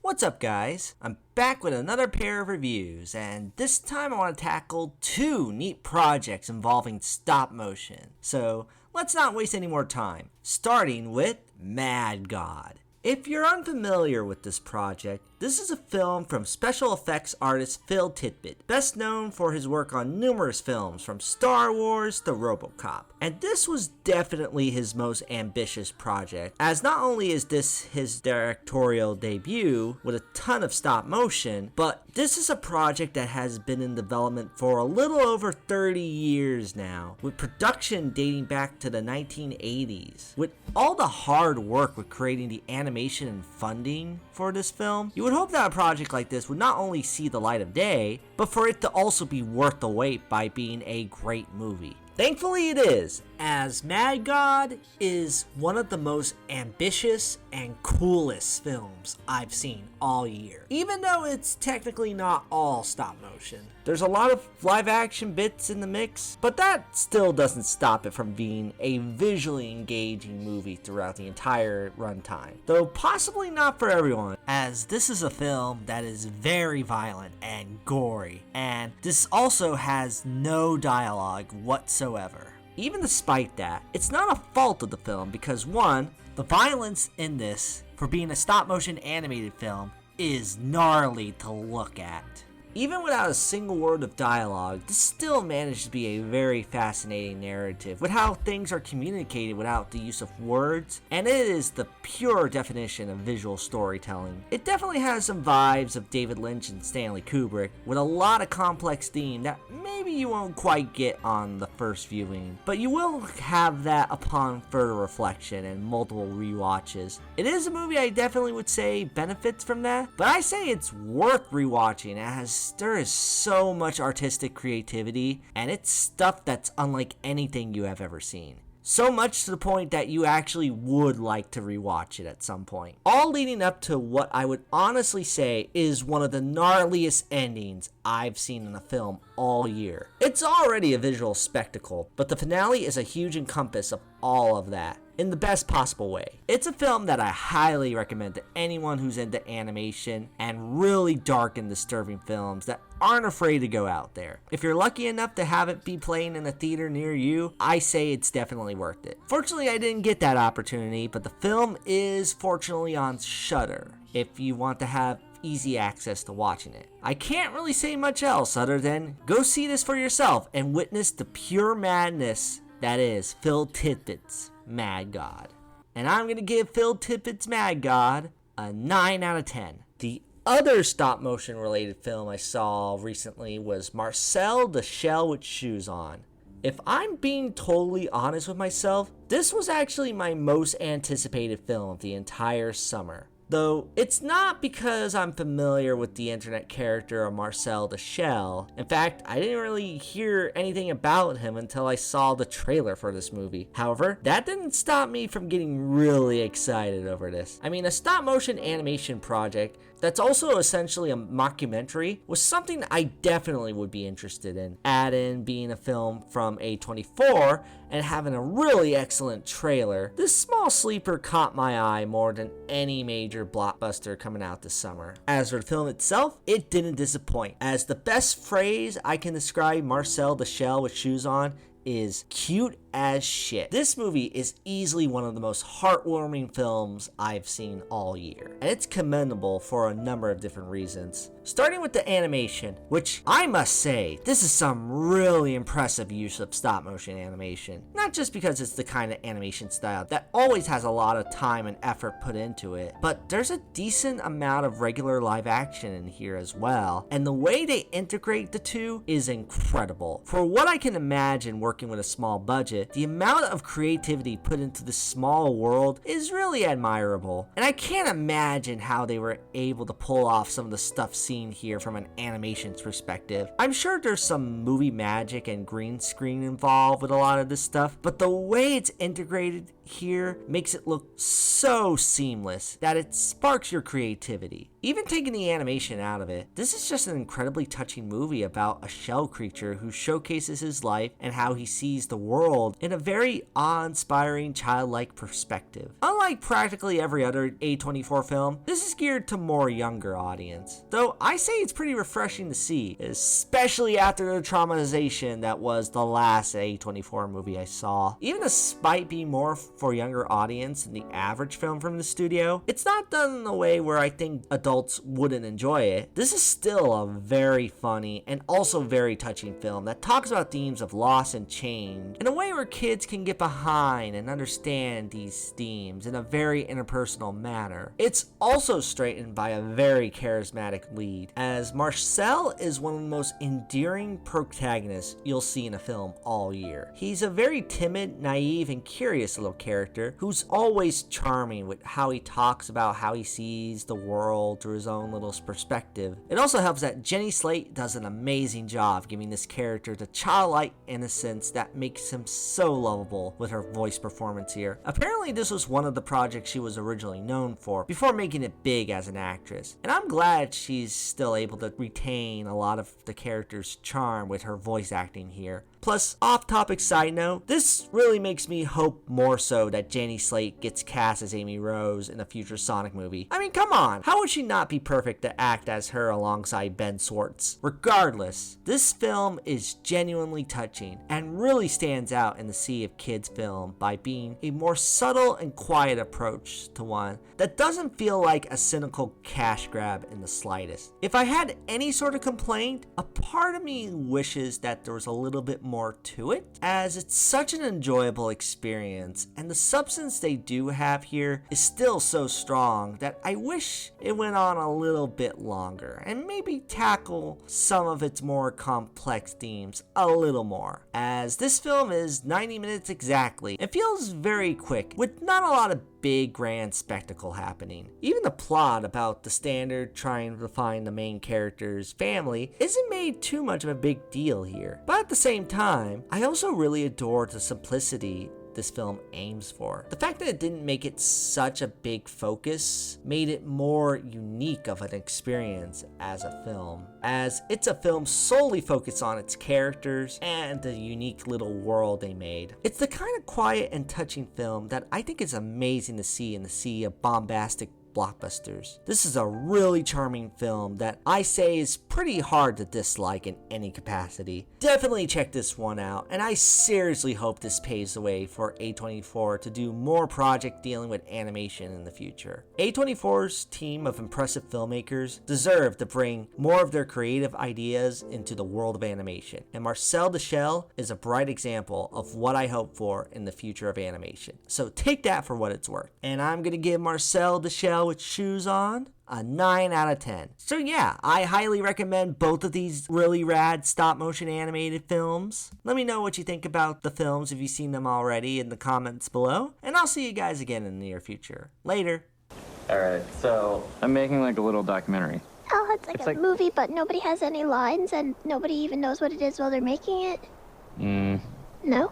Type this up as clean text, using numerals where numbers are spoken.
What's up, guys? I'm back with another pair of reviews, and this time I want to tackle two neat projects involving stop motion. So let's not waste any more time, starting with Mad God. If you're unfamiliar with this project, this is a film from special effects artist Phil Tippett, best known for his work on numerous films from Star Wars to RoboCop. And this was definitely his most ambitious project, as not only is this his directorial debut with a ton of stop motion, but this is a project that has been in development for a little over 30 years now, with production dating back to the 1980s. With all the hard work with creating the animation and funding for this film, you would hope that a project like this would not only see the light of day, but for it to also be worth the wait by being a great movie. Thankfully it is, as Mad God is one of the most ambitious and coolest films I've seen all year. Even though it's technically not all stop motion. There's a lot of live action bits in the mix, but that still doesn't stop it from being a visually engaging movie throughout the entire runtime. Though possibly not for everyone, as this is a film that is very violent and gory, and this also has no dialogue whatsoever. Even despite that, it's not a fault of the film because one, the violence in this, for being a stop motion animated film, is gnarly to look at. Even without a single word of dialogue, this still managed to be a very fascinating narrative with how things are communicated without the use of words, and it is the pure definition of visual storytelling. It definitely has some vibes of David Lynch and Stanley Kubrick, with a lot of complex theme that maybe you won't quite get on the first viewing, but you will have that upon further reflection and multiple rewatches. It is a movie I definitely would say benefits from that, but I say it's worth rewatching as there is so much artistic creativity, and it's stuff that's unlike anything you have ever seen. So much to the point that you actually would like to rewatch it at some point. All leading up to what I would honestly say is one of the gnarliest endings I've seen in a film all year. It's already a visual spectacle, but the finale is a huge encompass of all of that in the best possible way. It's a film that I highly recommend to anyone who's into animation and really dark and disturbing films that aren't afraid to go out there. If you're lucky enough to have it be playing in a theater near you, I say it's definitely worth it. Fortunately, I didn't get that opportunity, but the film is fortunately on Shudder if you want to have easy access to watching it. I can't really say much else other than go see this for yourself and witness the pure madness that is Phil Tippett's Mad God. And I'm going to give Phil Tippett's Mad God a 9 out of 10. The other stop motion related film I saw recently was Marcel the Shell with Shoes On. If I'm being totally honest with myself, this was actually my most anticipated film of the entire summer. Though it's not because I'm familiar with the internet character of Marcel the Shell. In fact, I didn't really hear anything about him until I saw the trailer for this movie. However, that didn't stop me from getting really excited over this. I mean, a stop motion animation project that's also essentially a mockumentary was something I definitely would be interested in. Add in being a film from A24 and having a really excellent trailer, this small sleeper caught my eye more than any major blockbuster coming out this summer. As for the film itself, it didn't disappoint, as the best phrase I can describe Marcel the Shell with Shoes On is cute as shit. This movie is easily one of the most heartwarming films I've seen all year, and it's commendable for a number of different reasons. Starting with the animation, which I must say, this is some really impressive use of stop motion animation. Not just because it's the kind of animation style that always has a lot of time and effort put into it, but there's a decent amount of regular live action in here as well, and the way they integrate the two is incredible. For what I can imagine working with a small budget, the amount of creativity put into this small world is really admirable, and I can't imagine how they were able to pull off some of the stuff seen here from an animation's perspective. I'm sure there's some movie magic and green screen involved with a lot of this stuff, but the way it's integrated here makes it look so seamless that it sparks your creativity. Even taking the animation out of it, this is just an incredibly touching movie about a shell creature who showcases his life and how he sees the world world in a very awe-inspiring, childlike perspective. Unlike practically every other A24 film, this is geared to more younger audience. Though I say it's pretty refreshing to see, especially after the traumatization that was the last A24 movie I saw. Even despite being more for younger audience than the average film from the studio, it's not done in a way where I think adults wouldn't enjoy it. This is still a very funny and also very touching film that talks about themes of loss and change in a way where kids can get behind and understand these themes in a very interpersonal manner. It's also straightened by a very charismatic lead, as Marcel is one of the most endearing protagonists you'll see in a film all year. He's a very timid, naive, and curious little character who's always charming with how he talks about how he sees the world through his own little perspective. It also helps that Jenny Slate does an amazing job giving this character the childlike innocence that makes him so lovable with her voice performance here. Apparently this was one of the projects she was originally known for before making it big as an actress, and I'm glad she's still able to retain a lot of the character's charm with her voice acting here. Plus, off-topic side note, this really makes me hope more so that Jenny Slate gets cast as Amy Rose in a future Sonic movie. I mean, come on, how would she not be perfect to act as her alongside Ben Schwartz? Regardless, this film is genuinely touching and really stands out in the sea of kids film by being a more subtle and quiet approach to one that doesn't feel like a cynical cash grab in the slightest. If I had any sort of complaint, a part of me wishes that there was a little bit more to it, as it's such an enjoyable experience and the substance they do have here is still so strong that I wish it went on a little bit longer and maybe tackle some of its more complex themes a little more, as this film is 90 minutes exactly and feels very quick with not a lot of big grand spectacle happening. Even the plot about the Standard trying to find the main character's family isn't made too much of a big deal here. But at the same time, I also really adore the simplicity this film aims for. The fact that it didn't make it such a big focus made it more unique of an experience as a film, as it's a film solely focused on its characters and the unique little world they made. It's the kind of quiet and touching film that I think is amazing to see in the sea of bombastic blockbusters. This is a really charming film that I say is pretty hard to dislike in any capacity. Definitely check this one out, and I seriously hope this paves the way for A24 to do more projects dealing with animation in the future. A24's team of impressive filmmakers deserve to bring more of their creative ideas into the world of animation, and Marcel Duchamp is a bright example of what I hope for in the future of animation. So take that for what it's worth. And I'm gonna give Marcel Duchamp with shoes on a 9 out of 10. So yeah, I highly recommend both of these really rad stop motion animated films. Let me know what you think about the films if you've seen them already in the comments below, and I'll see you guys again in the near future. Later. Alright, so I'm making like a little documentary. Oh, it's like a movie, but nobody has any lines and nobody even knows what it is while they're making it? No?